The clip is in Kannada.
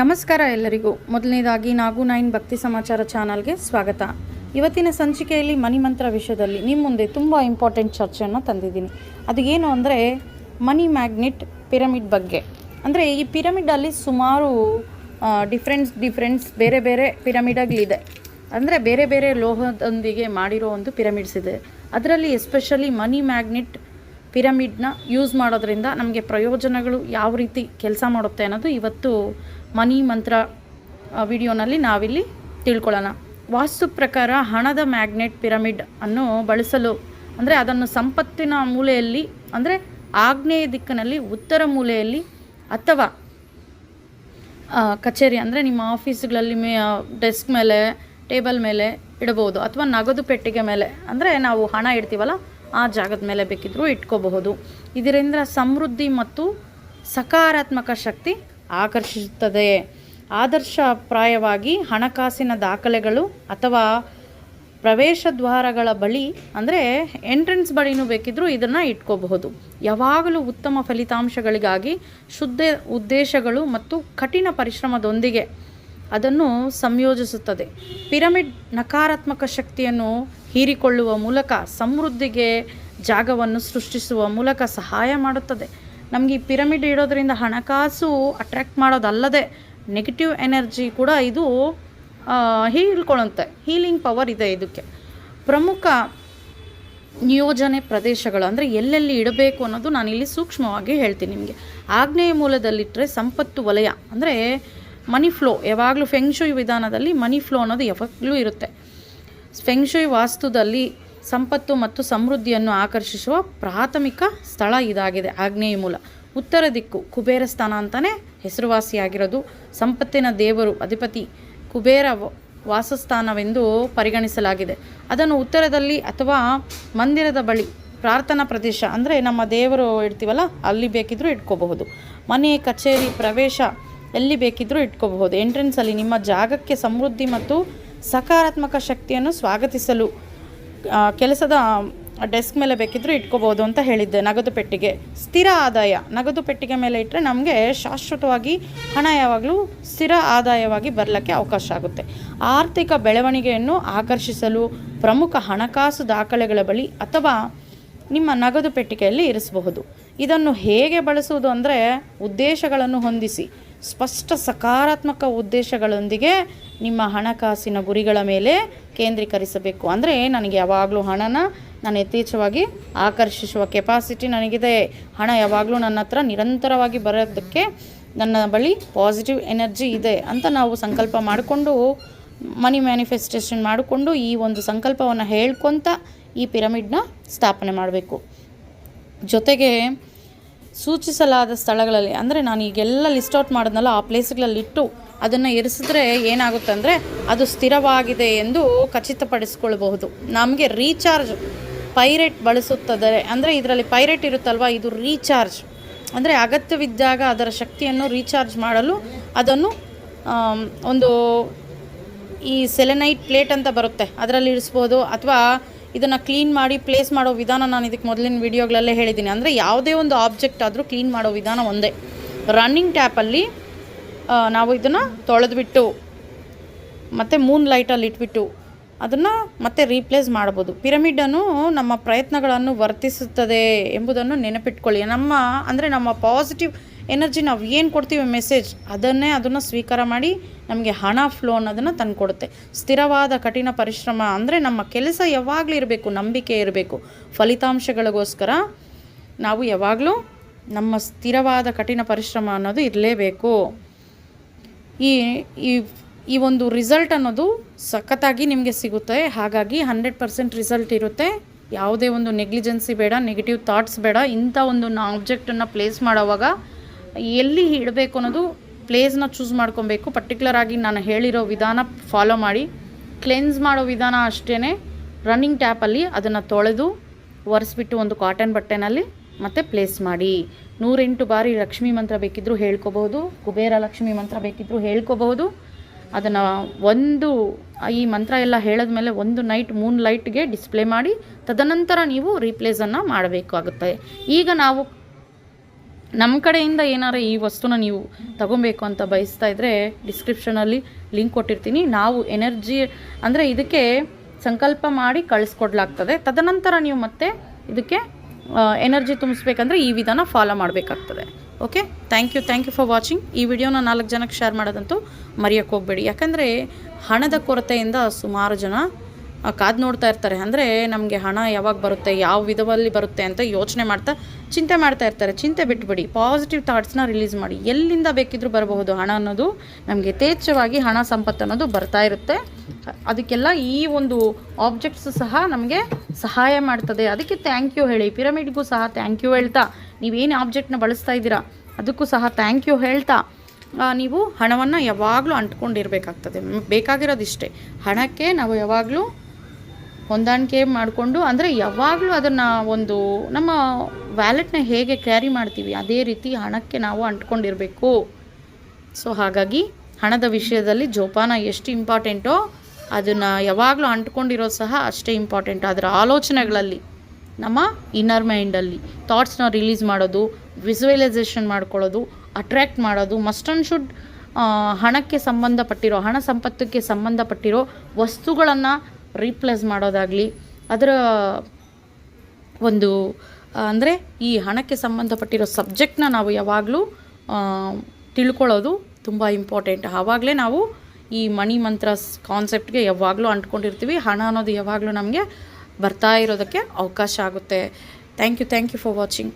ನಮಸ್ಕಾರ ಎಲ್ಲರಿಗೂ. ಮೊದಲನೇದಾಗಿ ನಾಗು 9 ಭಕ್ತಿ ಸಮಾಚಾರ ಚಾನಲ್ಗೆ ಸ್ವಾಗತ. ಇವತ್ತಿನ ಸಂಚಿಕೆಯಲ್ಲಿ ಮನಿ ಮಂತ್ರ ವಿಷಯದಲ್ಲಿ ನಿಮ್ಮ ಮುಂದೆ ತುಂಬ ಇಂಪಾರ್ಟೆಂಟ್ ಚರ್ಚೆಯನ್ನು ತಂದಿದ್ದೀನಿ. ಅದು ಏನು ಅಂದರೆ ಮನಿ ಮ್ಯಾಗ್ನೆಟ್ ಪಿರಮಿಡ್ ಬಗ್ಗೆ. ಅಂದರೆ ಈ ಪಿರಮಿಡಲ್ಲಿ ಸುಮಾರು ಡಿಫ್ರೆಂಟ್ಸ್ ಬೇರೆ ಬೇರೆ ಪಿರಮಿಡ್ಗಳಿದೆ. ಅಂದರೆ ಬೇರೆ ಬೇರೆ ಲೋಹದೊಂದಿಗೆ ಮಾಡಿರೋ ಒಂದು ಪಿರಮಿಡ್ಸ್ ಇದೆ. ಅದರಲ್ಲಿ ಎಸ್ಪೆಷಲಿ ಮನಿ ಮ್ಯಾಗ್ನೆಟ್ ಪಿರಮಿಡ್ನ ಯೂಸ್ ಮಾಡೋದ್ರಿಂದ ನಮಗೆ ಪ್ರಯೋಜನಗಳು ಯಾವ ರೀತಿ ಕೆಲಸ ಮಾಡುತ್ತೆ ಅನ್ನೋದು ಇವತ್ತು ಮನಿ ಮಂತ್ರ ವಿಡಿಯೋನಲ್ಲಿ ನಾವಿಲ್ಲಿ ತಿಳ್ಕೊಳ್ಳೋಣ. ವಾಸ್ತು ಪ್ರಕಾರ ಹಣದ ಮ್ಯಾಗ್ನೆಟ್ ಪಿರಮಿಡ್ ಅನ್ನು ಬಳಸಲು ಅಂದರೆ ಅದನ್ನು ಸಂಪತ್ತಿನ ಮೂಲೆಯಲ್ಲಿ ಅಂದರೆ ಆಗ್ನೇಯ ದಿಕ್ಕಿನಲ್ಲಿ, ಉತ್ತರ ಮೂಲೆಯಲ್ಲಿ ಅಥವಾ ಕಚೇರಿ ಅಂದರೆ ನಿಮ್ಮ ಆಫೀಸ್ಗಳಲ್ಲಿ ಡೆಸ್ಕ್ ಮೇಲೆ, ಟೇಬಲ್ ಮೇಲೆ ಇಡಬಹುದು, ಅಥವಾ ನಗದು ಪೆಟ್ಟಿಗೆ ಮೇಲೆ ಅಂದರೆ ನಾವು ಹಣ ಇಡ್ತೀವಲ್ಲ ಆ ಜಾಗದ ಮೇಲೆ ಬೇಕಿದ್ರೂ ಇಟ್ಕೋಬಹುದು. ಇದರಿಂದ ಸಮೃದ್ಧಿ ಮತ್ತು ಸಕಾರಾತ್ಮಕ ಶಕ್ತಿ ಆಕರ್ಷಿಸುತ್ತದೆ. ಆದರ್ಶಪ್ರಾಯವಾಗಿ ಹಣಕಾಸಿನ ದಾಖಲೆಗಳು ಅಥವಾ ಪ್ರವೇಶ ದ್ವಾರಗಳ ಬಳಿ ಅಂದರೆ ಎಂಟ್ರೆನ್ಸ್ ಬಳಿನೂ ಬೇಕಿದ್ರೂ ಇದನ್ನು ಇಟ್ಕೋಬಹುದು. ಯಾವಾಗಲೂ ಉತ್ತಮ ಫಲಿತಾಂಶಗಳಿಗಾಗಿ ಶುದ್ಧ ಉದ್ದೇಶಗಳು ಮತ್ತು ಕಠಿಣ ಪರಿಶ್ರಮದೊಂದಿಗೆ ಅದನ್ನು ಸಂಯೋಜಿಸುತ್ತದೆ. ಪಿರಮಿಡ್ ನಕಾರಾತ್ಮಕ ಶಕ್ತಿಯನ್ನು ಹೀರಿಕೊಳ್ಳುವ ಮೂಲಕ ಸಮೃದ್ಧಿಗೆ ಜಾಗವನ್ನು ಸೃಷ್ಟಿಸುವ ಮೂಲಕ ಸಹಾಯ ಮಾಡುತ್ತದೆ. ನಮಗೆ ಈ ಪಿರಮಿಡ್ ಇಡೋದ್ರಿಂದ ಹಣಕಾಸು ಅಟ್ರ್ಯಾಕ್ಟ್ ಮಾಡೋದಲ್ಲದೆ ನೆಗೆಟಿವ್ ಎನರ್ಜಿ ಕೂಡ ಇದು ಹೀಳ್ಕೊಳ್ಳುತ್ತೆ. ಹೀಲಿಂಗ್ ಪವರ್ ಇದೆ ಇದಕ್ಕೆ. ಪ್ರಮುಖ ನಿಯೋಜನೆ ಪ್ರದೇಶಗಳು ಅಂದರೆ ಎಲ್ಲೆಲ್ಲಿ ಇಡಬೇಕು ಅನ್ನೋದು ನಾನಿಲ್ಲಿ ಸೂಕ್ಷ್ಮವಾಗಿ ಹೇಳ್ತೀನಿ ನಿಮಗೆ. ಆಗ್ನೇಯ ಮೂಲದಲ್ಲಿಟ್ಟರೆ ಸಂಪತ್ತು ವಲಯ ಅಂದರೆ ಮನಿ ಫ್ಲೋ, ಯಾವಾಗಲೂ ಫೆಂಗ್ಶುಯ್ ವಿಧಾನದಲ್ಲಿ ಮನಿ ಫ್ಲೋ ಅನ್ನೋದು ಯಾವಾಗಲೂ ಇರುತ್ತೆ. ಫೆಂಗ್ಶುಯ್ ವಾಸ್ತುದಲ್ಲಿ ಸಂಪತ್ತು ಮತ್ತು ಸಮೃದ್ಧಿಯನ್ನು ಆಕರ್ಷಿಸುವ ಪ್ರಾಥಮಿಕ ಸ್ಥಳ ಇದಾಗಿದೆ ಆಗ್ನೇಯ ಮೂಲ. ಉತ್ತರ ದಿಕ್ಕು ಕುಬೇರ ಸ್ಥಾನ ಅಂತಲೇ ಹೆಸರುವಾಸಿಯಾಗಿರೋದು. ಸಂಪತ್ತಿನ ದೇವರು ಅಧಿಪತಿ ಕುಬೇರ ವಾಸಸ್ಥಾನವೆಂದು ಪರಿಗಣಿಸಲಾಗಿದೆ. ಅದನ್ನು ಉತ್ತರದಲ್ಲಿ ಅಥವಾ ಮಂದಿರದ ಬಳಿ ಪ್ರಾರ್ಥನಾ ಪ್ರದೇಶ ಅಂದರೆ ನಮ್ಮ ದೇವರು ಇಡ್ತೀವಲ್ಲ ಅಲ್ಲಿ ಬೇಕಿದ್ರೂ ಇಟ್ಕೋಬಹುದು. ಮನೆ, ಕಚೇರಿ, ಪ್ರವೇಶ ಎಲ್ಲಿ ಬೇಕಿದ್ರೂ ಇಟ್ಕೋಬಹುದು. ಎಂಟ್ರೆನ್ಸಲ್ಲಿ ನಿಮ್ಮ ಜಾಗಕ್ಕೆ ಸಮೃದ್ಧಿ ಮತ್ತು ಸಕಾರಾತ್ಮಕ ಶಕ್ತಿಯನ್ನು ಸ್ವಾಗತಿಸಲು ಕೆಲಸದ ಡೆಸ್ಕ್ ಮೇಲೆ ಬೇಕಿದ್ರೂ ಇಟ್ಕೋಬೋದು ಅಂತ ಹೇಳಿದ್ದೆ. ನಗದು ಪೆಟ್ಟಿಗೆ, ಸ್ಥಿರ ಆದಾಯ. ನಗದು ಪೆಟ್ಟಿಗೆ ಮೇಲೆ ಇಟ್ಟರೆ ನಮಗೆ ಶಾಶ್ವತವಾಗಿ ಹಣ ಯಾವಾಗಲೂ ಸ್ಥಿರ ಆದಾಯವಾಗಿ ಬರಲಿಕ್ಕೆ ಅವಕಾಶ ಆಗುತ್ತೆ. ಆರ್ಥಿಕ ಬೆಳವಣಿಗೆಯನ್ನು ಆಕರ್ಷಿಸಲು ಪ್ರಮುಖ ಹಣಕಾಸು ದಾಖಲೆಗಳ ಬಳಿ ಅಥವಾ ನಿಮ್ಮ ನಗದು ಪೆಟ್ಟಿಗೆಯಲ್ಲಿ ಇರಿಸಬಹುದು. ಇದನ್ನು ಹೇಗೆ ಬಳಸುವುದು ಅಂದರೆ ಉದ್ದೇಶಗಳನ್ನು ಹೊಂದಿಸಿ ಸ್ಪಷ್ಟ ಸಕಾರಾತ್ಮಕ ಉದ್ದೇಶಗಳೊಂದಿಗೆ ನಿಮ್ಮ ಹಣಕಾಸಿನ ಗುರಿಗಳ ಮೇಲೆ ಕೇಂದ್ರೀಕರಿಸಬೇಕು. ಅಂದರೆ ನನಗೆ ಯಾವಾಗಲೂ ಹಣನ ನಾನು ಯಥೇಚ್ಛವಾಗಿ ಆಕರ್ಷಿಸುವ ಕೆಪಾಸಿಟಿ ನನಗಿದೆ, ಹಣ ಯಾವಾಗಲೂ ನನ್ನ ಹತ್ರ ನಿರಂತರವಾಗಿ ಬರೋದಕ್ಕೆ ನನ್ನ ಬಳಿ ಪಾಸಿಟಿವ್ ಎನರ್ಜಿ ಇದೆ ಅಂತ ನಾವು ಸಂಕಲ್ಪ ಮಾಡಿಕೊಂಡು ಮನಿ ಮ್ಯಾನಿಫೆಸ್ಟೇಷನ್ ಮಾಡಿಕೊಂಡು ಈ ಒಂದು ಸಂಕಲ್ಪವನ್ನು ಹೇಳ್ಕೊತ ಈ ಪಿರಮಿಡ್ನ ಸ್ಥಾಪನೆ ಮಾಡಬೇಕು. ಜೊತೆಗೆ ಸೂಚಿಸಲಾದ ಸ್ಥಳಗಳಲ್ಲಿ ಅಂದರೆ ನಾನು ಈಗೆಲ್ಲ ಲಿಸ್ಟ್ ಔಟ್ ಮಾಡಿದ್ನಲ್ಲ ಆ ಪ್ಲೇಸ್ಗಳಲ್ಲಿಟ್ಟು ಅದನ್ನು ಇರಿಸಿದ್ರೆ ಏನಾಗುತ್ತೆ ಅಂದರೆ ಅದು ಸ್ಥಿರವಾಗಿದೆ ಎಂದು ಖಚಿತಪಡಿಸ್ಕೊಳ್ಬಹುದು. ನಮಗೆ ರೀಚಾರ್ಜ್ ಪೈರೇಟ್ ಬಳಸುತ್ತದೆ. ಅಂದರೆ ಇದರಲ್ಲಿ ಪೈರೇಟ್ ಇರುತ್ತಲ್ವ, ಇದು ರೀಚಾರ್ಜ್ ಅಂದರೆ ಅಗತ್ಯವಿದ್ದಾಗ ಅದರ ಶಕ್ತಿಯನ್ನು ರೀಚಾರ್ಜ್ ಮಾಡಲು ಅದನ್ನು ಒಂದು ಈ ಸೆಲೆನೈಟ್ ಪ್ಲೇಟ್ ಅಂತ ಬರುತ್ತೆ ಅದರಲ್ಲಿ ಇರಿಸ್ಬೋದು. ಅಥವಾ ಇದನ್ನು ಕ್ಲೀನ್ ಮಾಡಿ ಪ್ಲೇಸ್ ಮಾಡೋ ವಿಧಾನ ನಾನು ಇದಕ್ಕೆ ಮೊದಲಿನ ವೀಡಿಯೋಗಳಲ್ಲೇ ಹೇಳಿದ್ದೀನಿ. ಅಂದರೆ ಯಾವುದೇ ಒಂದು ಆಬ್ಜೆಕ್ಟ್ ಆದರೂ ಕ್ಲೀನ್ ಮಾಡೋ ವಿಧಾನ ಒಂದೇ. ರನ್ನಿಂಗ್ ಟ್ಯಾಪಲ್ಲಿ ನಾವು ಇದನ್ನು ತೊಳೆದ್ಬಿಟ್ಟು ಮತ್ತು ಮೂನ್ ಲೈಟಲ್ಲಿ ಇಟ್ಬಿಟ್ಟು ಅದನ್ನು ಮತ್ತೆ ರೀಪ್ಲೇಸ್ ಮಾಡ್ಬೋದು. ಪಿರಮಿಡನ್ನು ನಮ್ಮ ಪ್ರಯತ್ನಗಳನ್ನು ವರ್ತಿಸುತ್ತದೆ ಎಂಬುದನ್ನು ನೆನಪಿಟ್ಕೊಳ್ಳಿ. ನಮ್ಮ ಪಾಸಿಟಿವ್ ಎನರ್ಜಿ ನಾವು ಏನು ಕೊಡ್ತೀವಿ ಮೆಸೇಜ್ ಅದನ್ನು ಸ್ವೀಕಾರ ಮಾಡಿ ನಮಗೆ ಹಣ ಫ್ಲೋ ಅನ್ನೋದನ್ನು ತಂದುಕೊಡುತ್ತೆ. ಸ್ಥಿರವಾದ ಕಠಿಣ ಪರಿಶ್ರಮ ಅಂದರೆ ನಮ್ಮ ಕೆಲಸ ಯಾವಾಗಲೂ ಇರಬೇಕು, ನಂಬಿಕೆ ಇರಬೇಕು. ಫಲಿತಾಂಶಗಳಿಗೋಸ್ಕರ ನಾವು ಯಾವಾಗಲೂ ನಮ್ಮ ಸ್ಥಿರವಾದ ಕಠಿಣ ಪರಿಶ್ರಮ ಅನ್ನೋದು ಇರಲೇಬೇಕು. ಈ ಒಂದು ರಿಸಲ್ಟ್ ಅನ್ನೋದು ಸಖತ್ತಾಗಿ ನಿಮಗೆ ಸಿಗುತ್ತೆ. ಹಾಗಾಗಿ 100% ರಿಸಲ್ಟ್ ಇರುತ್ತೆ. ಯಾವುದೇ ಒಂದು ನೆಗ್ಲಿಜೆನ್ಸಿ ಬೇಡ, ನೆಗೆಟಿವ್ ಥಾಟ್ಸ್ ಬೇಡ. ಇಂಥ ಒಂದು ಆಬ್ಜೆಕ್ಟನ್ನು ಪ್ಲೇಸ್ ಮಾಡೋವಾಗ ಎಲ್ಲಿ ಇಡಬೇಕು ಅನ್ನೋದು ಪ್ಲೇಸ್ನ ಚೂಸ್ ಮಾಡ್ಕೊಬೇಕು. ಪರ್ಟಿಕ್ಯುಲರ್ ಆಗಿ ನಾನು ಹೇಳಿರೋ ವಿಧಾನ ಫಾಲೋ ಮಾಡಿ. ಕ್ಲೆನ್ಸ್ ಮಾಡೋ ವಿಧಾನ ಅಷ್ಟೇ. ರನ್ನಿಂಗ್ ಟ್ಯಾಪಲ್ಲಿ ಅದನ್ನು ತೊಳೆದು ಒರೆಸ್ಬಿಟ್ಟು ಒಂದು ಕಾಟನ್ ಬಟ್ಟೆನಲ್ಲಿ ಮತ್ತೆ ಪ್ಲೇಸ್ ಮಾಡಿ. 108 ಬಾರಿ ಲಕ್ಷ್ಮೀ ಮಂತ್ರ ಬೇಕಿದ್ದರೂ ಹೇಳ್ಕೋಬಹುದು, ಕುಬೇರ ಲಕ್ಷ್ಮೀ ಮಂತ್ರ ಬೇಕಿದ್ದರೂ ಹೇಳ್ಕೋಬಹುದು. ಅದನ್ನು ಈ ಮಂತ್ರ ಎಲ್ಲ ಹೇಳಿದ್ಮೇಲೆ ಒಂದು ನೈಟ್ ಮೂನ್ ಲೈಟ್ಗೆ ಡಿಸ್ಪ್ಲೇ ಮಾಡಿ ತದನಂತರ ನೀವು ರೀಪ್ಲೇಸನ್ನು ಮಾಡಬೇಕಾಗುತ್ತೆ. ಈಗ ನಾವು ನಮ್ಮ ಕಡೆಯಿಂದ ಏನಾರು ಈ ವಸ್ತುನ ನೀವು ತಗೊಬೇಕು ಅಂತ ಬಯಸ್ತಾ ಇದ್ದರೆ ಡಿಸ್ಕ್ರಿಪ್ಷನಲ್ಲಿ ಲಿಂಕ್ ಕೊಟ್ಟಿರ್ತೀನಿ. ನಾವು ಎನರ್ಜಿ ಅಂದರೆ ಇದಕ್ಕೆ ಸಂಕಲ್ಪ ಮಾಡಿ ಕಳಿಸ್ಕೊಡ್ಲಾಗ್ತದೆ. ತದನಂತರ ನೀವು ಮತ್ತೆ ಇದಕ್ಕೆ ಎನರ್ಜಿ ತುಂಬಿಸ್ಬೇಕಂದ್ರೆ ಈ ವಿಧಾನ ಫಾಲೋ ಮಾಡಬೇಕಾಗ್ತದೆ. Okay, thank you for watching. ಈ ವಿಡಿಯೋನ 4 ಜನಕ್ಕೆ ಶೇರ್ ಮಾಡೋದಂತೂ ಮರೆಯೋಕ್ಕೆ ಹೋಗಬೇಡಿ. ಯಾಕಂದರೆ ಹಣದ ಕೊರತೆಯಿಂದ ಸುಮಾರು ಜನ ಕಾದು ನೋಡ್ತಾ ಇರ್ತಾರೆ. ಅಂದರೆ ನಮಗೆ ಹಣ ಯಾವಾಗ ಬರುತ್ತೆ, ಯಾವ ವಿಧದಲ್ಲಿ ಬರುತ್ತೆ ಅಂತ ಯೋಚನೆ ಮಾಡ್ತಾ ಚಿಂತೆ ಮಾಡ್ತಾ ಇರ್ತಾರೆ. ಚಿಂತೆ ಬಿಟ್ಬಿಡಿ, ಪಾಸಿಟಿವ್ ಥಾಟ್ಸ್ನ ರಿಲೀಸ್ ಮಾಡಿ. ಎಲ್ಲಿಂದ ಬೇಕಿದ್ರೂ ಬರಬಹುದು ಹಣ ಅನ್ನೋದು. ನಮಗೆ ಯಥೇಚ್ಛವಾಗಿ ಹಣ ಸಂಪತ್ತು ಅನ್ನೋದು ಬರ್ತಾ ಇರುತ್ತೆ. ಅದಕ್ಕೆಲ್ಲ ಈ ಒಂದು ಆಬ್ಜೆಕ್ಟ್ಸ್ ಸಹ ನಮಗೆ ಸಹಾಯ ಮಾಡ್ತದೆ. ಅದಕ್ಕೆ ಥ್ಯಾಂಕ್ ಯು ಹೇಳಿ. ಪಿರಮಿಡ್ಗೂ ಸಹ ಥ್ಯಾಂಕ್ ಯು ಹೇಳ್ತಾ, ನೀವೇನು ಆಬ್ಜೆಕ್ಟ್ನ ಬಳಸ್ತಾ ಇದ್ದೀರಾ ಅದಕ್ಕೂ ಸಹ ಥ್ಯಾಂಕ್ ಯು ಹೇಳ್ತಾ ನೀವು ಹಣವನ್ನು ಯಾವಾಗಲೂ ಅಂಟ್ಕೊಂಡಿರಬೇಕಾಗ್ತದೆ. ಬೇಕಾಗಿರೋದಿಷ್ಟೇ, ಹಣಕ್ಕೆ ನಾವು ಯಾವಾಗಲೂ ಹೊಂದಾಣಿಕೆ ಮಾಡಿಕೊಂಡು, ಅಂದರೆ ಯಾವಾಗಲೂ ಅದನ್ನು ಒಂದು ನಮ್ಮ ವ್ಯಾಲೆಟ್ನ ಹೇಗೆ ಕ್ಯಾರಿ ಮಾಡ್ತೀವಿ ಅದೇ ರೀತಿ ಹಣಕ್ಕೆ ನಾವು ಅಂಟ್ಕೊಂಡಿರಬೇಕು. ಸೊ ಹಾಗಾಗಿ ಹಣದ ವಿಷಯದಲ್ಲಿ ಜೋಪಾನ ಎಷ್ಟು ಇಂಪಾರ್ಟೆಂಟೋ ಅದನ್ನು ಯಾವಾಗಲೂ ಅಂಟ್ಕೊಂಡಿರೋದು ಸಹ ಅಷ್ಟೇ ಇಂಪಾರ್ಟೆಂಟ್. ಅದರ ಆಲೋಚನೆಗಳಲ್ಲಿ, ನಮ್ಮ ಇನ್ನರ್ ಮೈಂಡಲ್ಲಿ ಥಾಟ್ಸ್ನ ರಿಲೀಸ್ ಮಾಡೋದು, ವಿಜುವಲೈಸೇಷನ್ ಮಾಡ್ಕೊಳ್ಳೋದು, ಅಟ್ರ್ಯಾಕ್ಟ್ ಮಾಡೋದು, ಮಸ್ಟ್ ಆ್ಯಂಡ್ ಶುಡ್ ಹಣಕ್ಕೆ ಸಂಬಂಧಪಟ್ಟಿರೋ, ಹಣ ಸಂಪತ್ತಕ್ಕೆ ಸಂಬಂಧಪಟ್ಟಿರೋ ವಸ್ತುಗಳನ್ನು ರೀಪ್ಲೇಸ್ ಮಾಡೋದಾಗಲಿ, ಅದರ ಒಂದು ಅಂದರೆ ಈ ಹಣಕ್ಕೆ ಸಂಬಂಧಪಟ್ಟಿರೋ ಸಬ್ಜೆಕ್ಟ್ನ ನಾವು ಯಾವಾಗಲೂ ತಿಳ್ಕೊಳ್ಳೋದು ತುಂಬ ಇಂಪಾರ್ಟೆಂಟ್. ಆವಾಗಲೇ ನಾವು ಈ ಮನಿ ಮಂತ್ರಸ್ ಕಾನ್ಸೆಪ್ಟ್ಗೆ ಯಾವಾಗಲೂ ಅಂಟ್ಕೊಂಡಿರ್ತೀವಿ. ಹಣ ಅನ್ನೋದು ಯಾವಾಗಲೂ ನಮಗೆ ಬರ್ತಾ ಇರೋದಕ್ಕೆ ಅವಕಾಶ ಆಗುತ್ತೆ. Thank you for watching.